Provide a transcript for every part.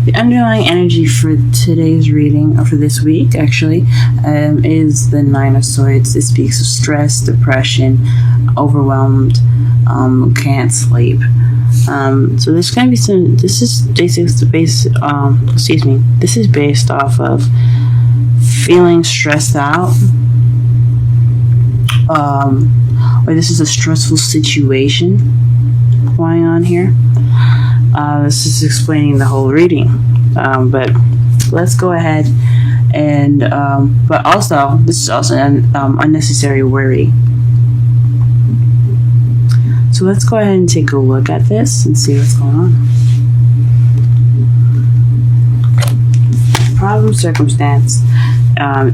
The underlying energy for today's reading, or for this week actually, is the Nine of Swords. It speaks of stress, depression, overwhelmed, can't sleep. So there's going to be some. This is basically This is based off of feeling stressed out, or this is a stressful situation going on here. This is explaining the whole reading, but let's go ahead and but also this is also an unnecessary worry. So let's go ahead and take a look at this and see what's going on. Problem circumstance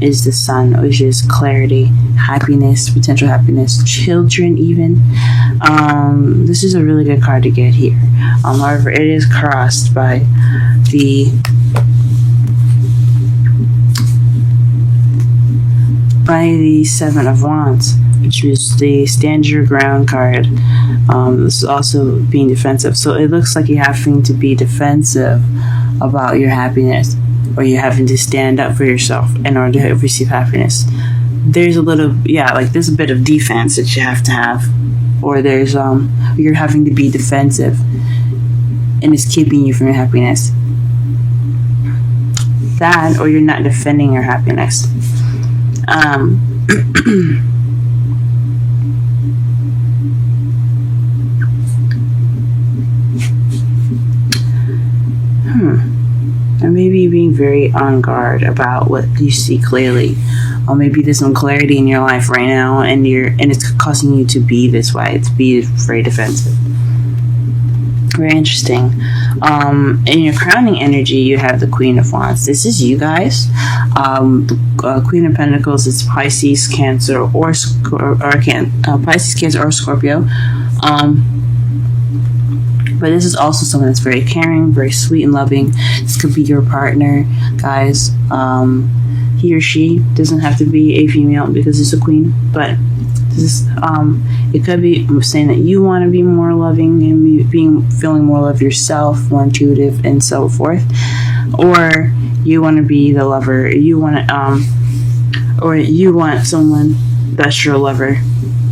is the Sun, which is clarity, happiness, potential happiness, children even. This is a really good card to get here. However, it is crossed by the Seven of Wands, which is the stand your ground card. This is also being defensive. So it looks like you're having to be defensive about your happiness, or you're having to stand up for yourself in order to receive happiness. There's a little, there's a bit of defense that you have to have, or there's you're having to be defensive, and it's keeping you from your happiness. That, or you're not defending your happiness. And maybe being very on guard about what you see clearly, or maybe there's some clarity in your life right now, and it's causing you to be this way, to be very defensive. Very interesting. In your crowning energy, you have the Queen of Wands. This is you guys. Queen of Pentacles is Pisces, Cancer, or Pisces, Cancer, or Scorpio. But this is also someone that's very caring, very sweet and loving. This could be your partner, guys. He or she doesn't have to be a female because it's a queen, but this is, it could be saying that you want to be more loving and feeling more love yourself, more intuitive, and so forth. Or you want to be the lover. You want or you want someone that's your lover,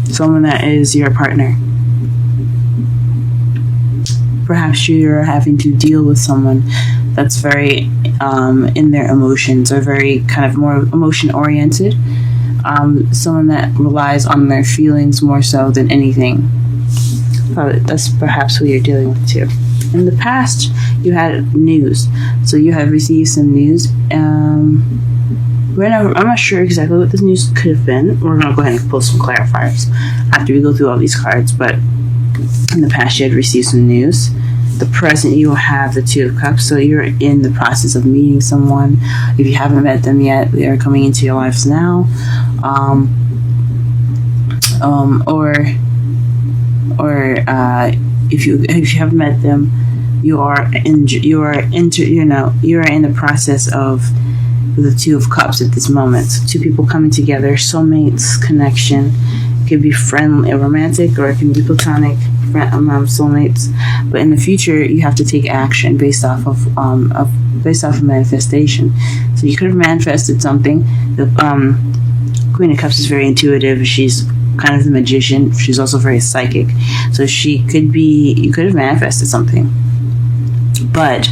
someone that is your partner. Perhaps you're having to deal with someone that's very in their emotions, or very kind of more emotion oriented. Someone that relies on their feelings more so than anything. That's perhaps who you're dealing with too. In the past, you had news. So you have received some news. I'm not sure exactly what this news could have been. We're going to go ahead and pull some clarifiers after we go through all these cards. But in the past, you had received some news. The present, you will have the Two of Cups. So you're in the process of meeting someone. If you haven't met them yet, they are coming into your lives now. If you haven't met them, you are in the process of the Two of Cups at this moment. Two people coming together, soulmates, connection. It could be friendly, romantic, or it can be platonic, soulmates. But in the future, you have to take action based off of manifestation. So you could have manifested something. The Queen of Cups is very intuitive. She's kind of the magician. She's also very psychic. So you could have manifested something. But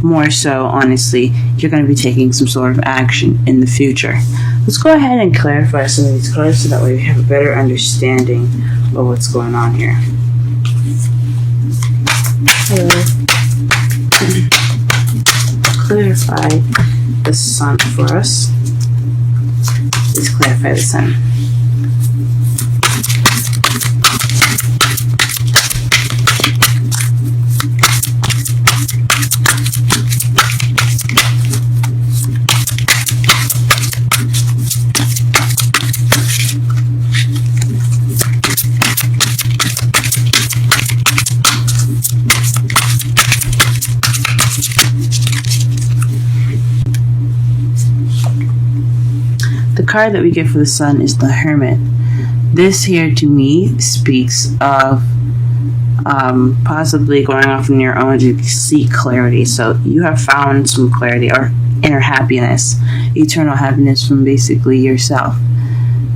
more so, honestly, you're going to be taking some sort of action in the future. Let's go ahead and clarify some of these cards so that way we have a better understanding of what's going on here. So, clarify the Sun for us. Let's clarify the Sun. The card that we get for the Sun is the Hermit. This here to me speaks of possibly going off on your own to seek clarity. So you have found some clarity or inner happiness, eternal happiness from basically yourself,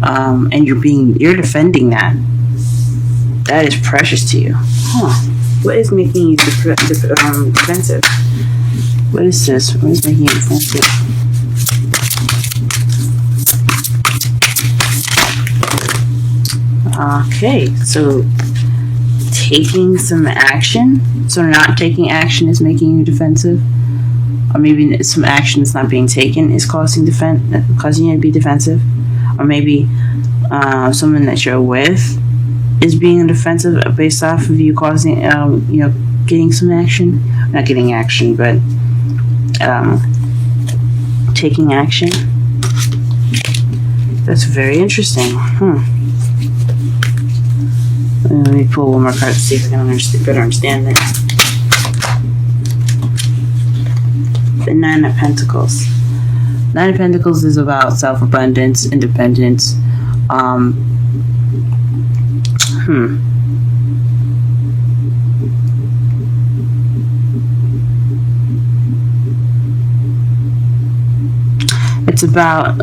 and you're defending that. That is precious to you. What is making you defensive? What is this? What is making you defensive? Okay, so taking some action. So not taking action is making you defensive, or maybe some action that's not being taken is causing you to be defensive, or maybe someone that you're with is being defensive based off of you causing, getting some action. Not getting action, but taking action. That's very interesting. Let me pull one more card to see if I can better understand it. The Nine of Pentacles. Nine of Pentacles is about self-abundance, independence. It's about,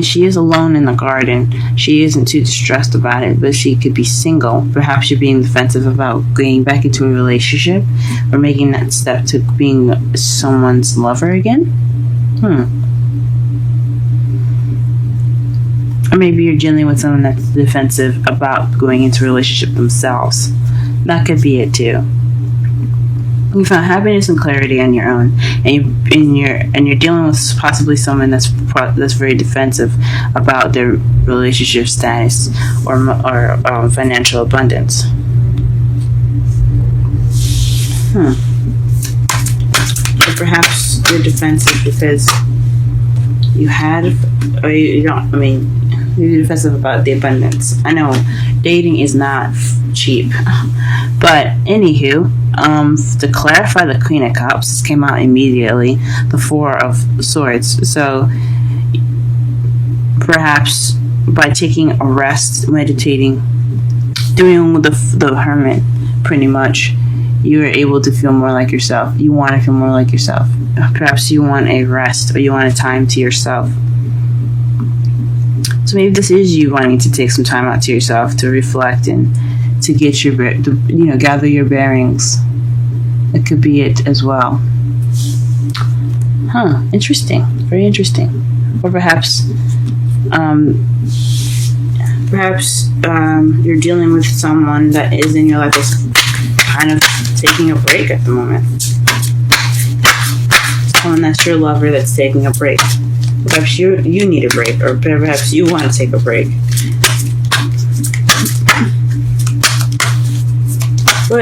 she is alone in the garden. She isn't too distressed about it, but she could be single. Perhaps you're being defensive about getting back into a relationship or making that step to being someone's lover again. Or maybe you're dealing with someone that's defensive about going into a relationship themselves. That could be it too. You found happiness and clarity on your own, and you're dealing with possibly someone that's very defensive about their relationship status or financial abundance. Or perhaps you're defensive because you had, or you don't. I mean, you're defensive about the abundance. I know dating is not cheap, but anywho. To clarify the Queen of Cups, this came out immediately, the Four of Swords. So perhaps by taking a rest, meditating, doing the Hermit, pretty much, you are able to feel more like yourself. You want to feel more like yourself. Perhaps you want a rest, or you want a time to yourself. So maybe this is you wanting to take some time out to yourself to reflect and to get gather your bearings. It could be it as well. Interesting. Very interesting. Or perhaps you're dealing with someone that is in your life that's kind of taking a break at the moment. Someone that's your lover that's taking a break. Perhaps you need a break, or perhaps you want to take a break. What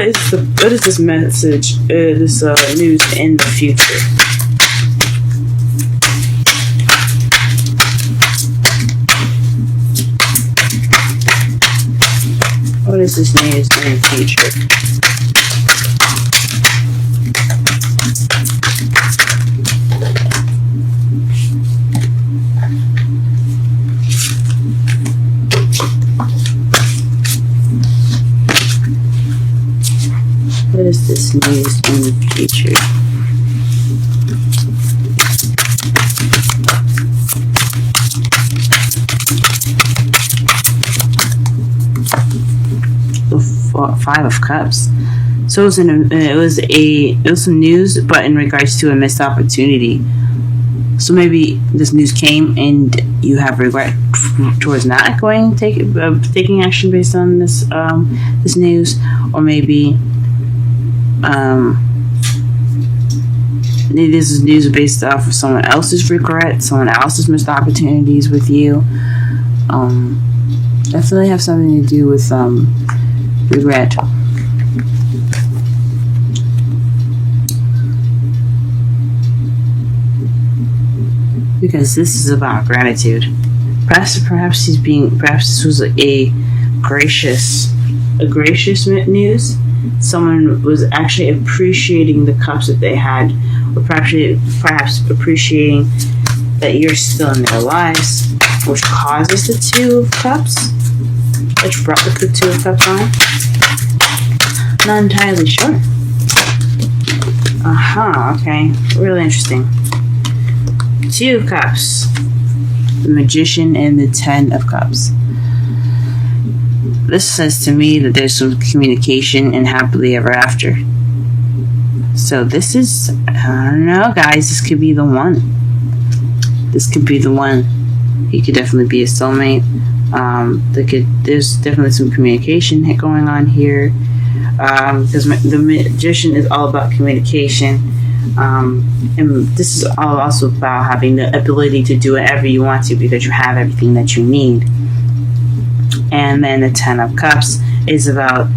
is this message, this news in the future? What is this news in the future? What is this news in the future? The Five of Cups. So it was some news, but in regards to a missed opportunity. So maybe this news came and you have regret towards not taking action based on this news, or maybe. This is news based off of someone else's regret, someone else's missed opportunities with you. Definitely have something to do with regret. Because this is about gratitude. Perhaps this was a gracious news. Someone was actually appreciating the cups that they had, or perhaps appreciating that you're still in their lives, which causes the Two of Cups, which brought the Two of Cups on. Not entirely sure. Okay. Really interesting. 2 of Cups. The Magician and the 10 of Cups. This says to me that there's some communication and happily ever after. So this is, I don't know, guys, this could be the one. This could be the one. He could definitely be a soulmate. There's definitely some communication going on here. Because the Magician is all about communication. And this is all also about having the ability to do whatever you want to because you have everything that you need. And then the 10 of Cups is about,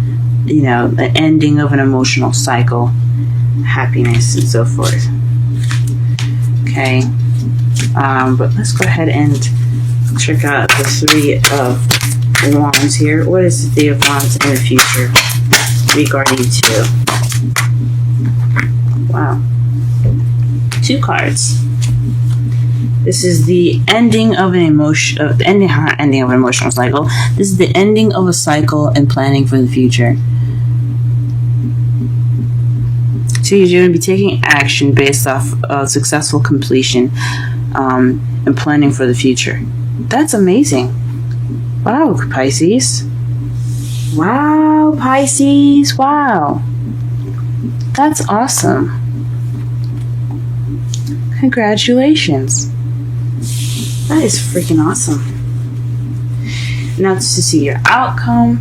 the ending of an emotional cycle, happiness, and so forth. Okay. But let's go ahead and check out the 3 of Wands here. What is the 3 of Wands in the future regarding 2? Wow. 2 cards. This is the ending of an ending of an emotional cycle. This is the ending of a cycle and planning for the future. So you're going to be taking action based off of successful completion and planning for the future. That's amazing. Wow, Pisces. Wow, Pisces. Wow. That's awesome. Congratulations. That is freaking awesome. Now to see your outcome.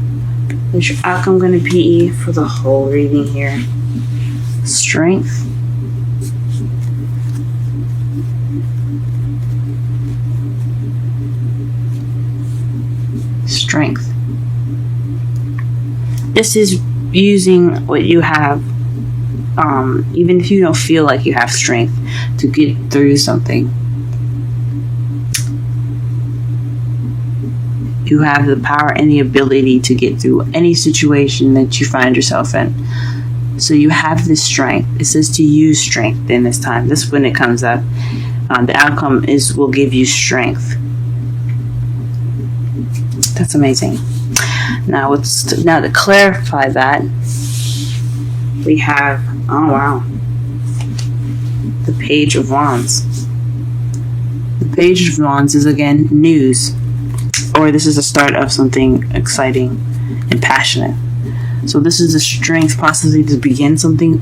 What's your outcome going to be for the whole reading here? Strength. Strength. This is using what you have, even if you don't feel like you have strength to get through something. You have the power and the ability to get through any situation that you find yourself in. So you have this strength. It says to use strength in this time. This is when it comes up. The outcome will give you strength. That's amazing. Now to clarify that, we have, oh wow, the Page of Wands. The Page of Wands is again news, or this is the start of something exciting and passionate. So this is the strength possibly to begin something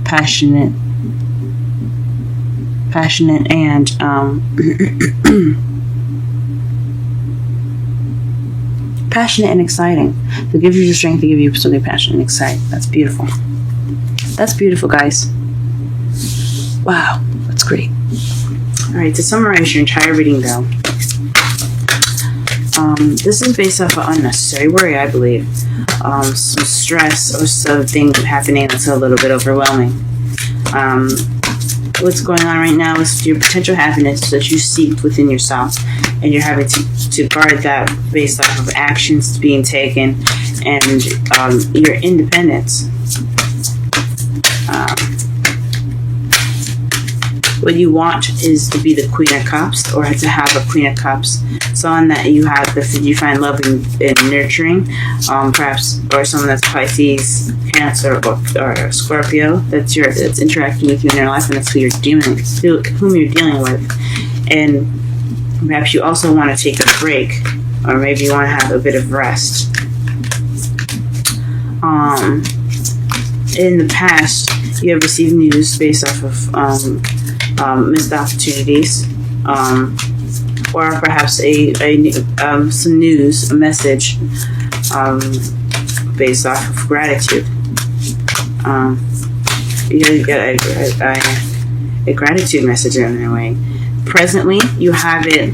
passionate and passionate and exciting. To give you the strength to give you something passionate and exciting. That's beautiful. That's beautiful, guys. Wow, that's great. Alright, to summarize your entire reading though, this is based off of unnecessary worry, I believe. Some stress or something happening that's a little bit overwhelming. What's going on right now is your potential happiness that you seek within yourself, and you're having to guard that based off of actions being taken and your independence. What you want is to be the Queen of Cups, or to have a Queen of Cups, someone that you find loving and nurturing, perhaps, or someone that's Pisces, Cancer, or Scorpio that's interacting with you in your life, and that's whom you're dealing with. And perhaps you also want to take a break, or maybe you want to have a bit of rest. In the past, you have received news based off of missed opportunities, or perhaps some news, a message based off of gratitude. You get a gratitude message in a way. Presently, you have it.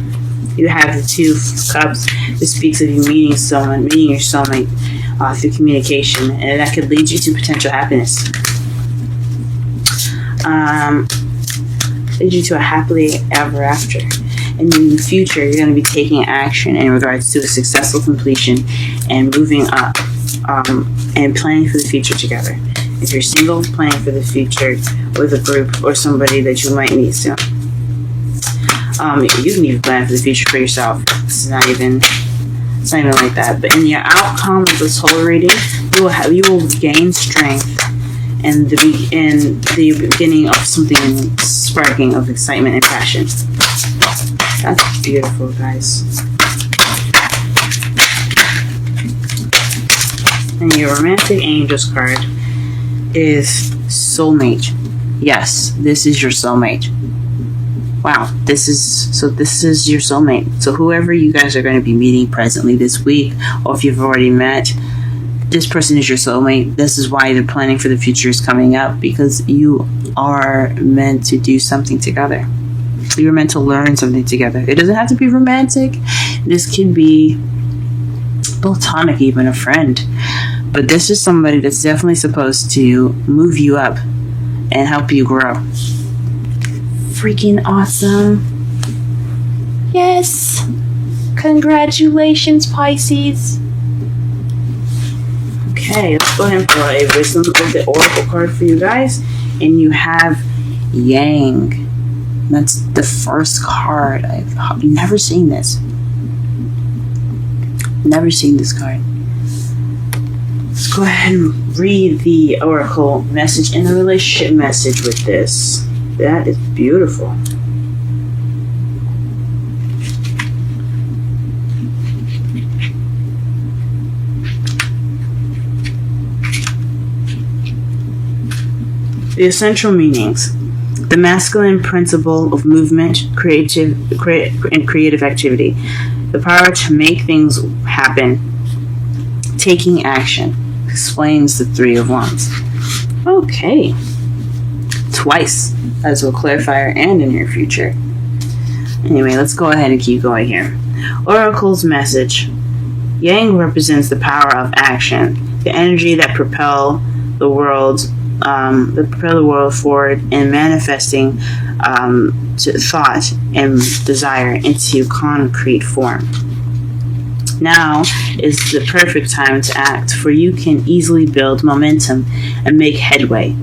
You have the 2 of Cups. It speaks of you meeting your soulmate through communication, and that could lead you to potential happiness. Lead you to a happily ever after. And in the future, you're going to be taking action in regards to a successful completion and moving up, and planning for the future together. If you're single, planning for the future with a group or somebody that you might meet soon. You can even plan for the future for yourself. This is not even It's not even like that. But in your outcome of this whole reading, you will gain strength and the beginning of something sparking of excitement and passion. That's beautiful, guys. And your romantic angels card is soulmate. Yes, this is your soulmate. Wow, this is your soulmate. So whoever you guys are going to be meeting presently this week, or if you've already met, this person is your soulmate. This is why the planning for the future is coming up, because you are meant to do something together. You're meant to learn something together. It doesn't have to be romantic. This could be platonic, even a friend. But this is somebody that's definitely supposed to move you up and help you grow. Freaking awesome. Yes. Congratulations, Pisces. Okay, let's go ahead and pull a wisdom of the oracle card for you guys. And you have Yang. That's the first card. I've never seen this. Never seen this card. Let's go ahead and read the oracle message and the relationship message with this. That is beautiful. The essential meanings. The masculine principle of movement, creative activity. The power to make things happen. Taking action. Explains the Three of Wands. Okay. Twice. As a clarifier and in your future. Anyway, let's go ahead and keep going here. Oracle's message. Yang represents the power of action. The energy that propel the world forward and manifesting to thought and desire into concrete form. Now is the perfect time to act, for you can easily build momentum and make headway.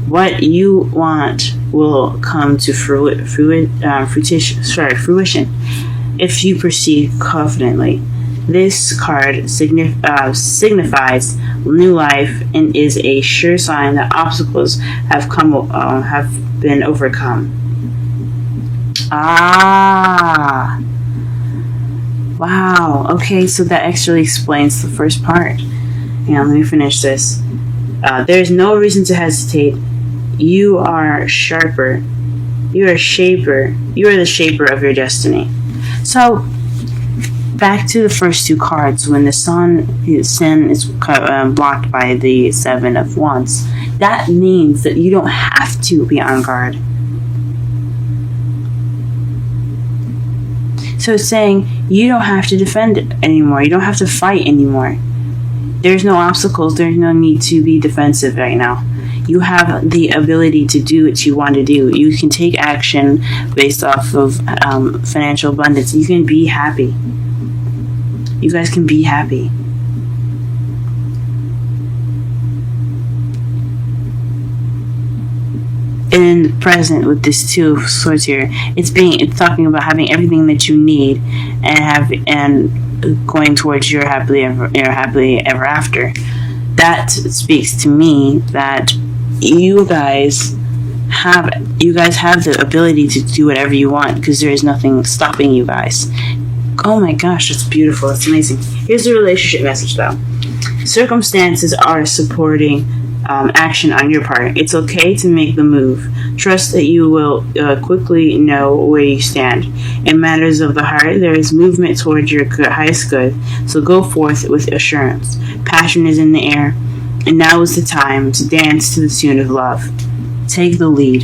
What you want will come to fruition if you proceed confidently. This card signifies new life and is a sure sign that obstacles have been overcome. Ah, wow. Okay, so that actually explains the first part. Let me finish this. There is no reason to hesitate. You are sharper. You are shaper. You are the shaper of your destiny. So, back to the first two cards, when the sun is blocked by the Seven of Wands, that means that you don't have to be on guard. So it's saying you don't have to defend anymore. You don't have to fight anymore. There's no obstacles. There's no need to be defensive right now. You have the ability to do what you want to do. You can take action based off of financial abundance. You can be happy. You guys can be happy. And in the present with this Two of Swords here, it's talking about having everything that you need and going towards your happily ever after. That speaks to me that you guys have the ability to do whatever you want, because there is nothing stopping you guys. Oh my gosh, that's beautiful. That's amazing. Here's the relationship message, though. Circumstances are supporting action on your part. It's okay to make the move. Trust that you will quickly know where you stand. In matters of the heart, there is movement toward your highest good, so go forth with assurance. Passion is in the air, and now is the time to dance to the tune of love. Take the lead.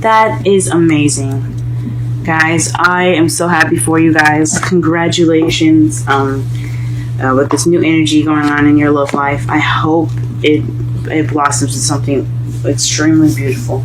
That is amazing. Guys, I am so happy for you guys. Congratulations with this new energy going on in your love life. I hope it blossoms into something extremely beautiful.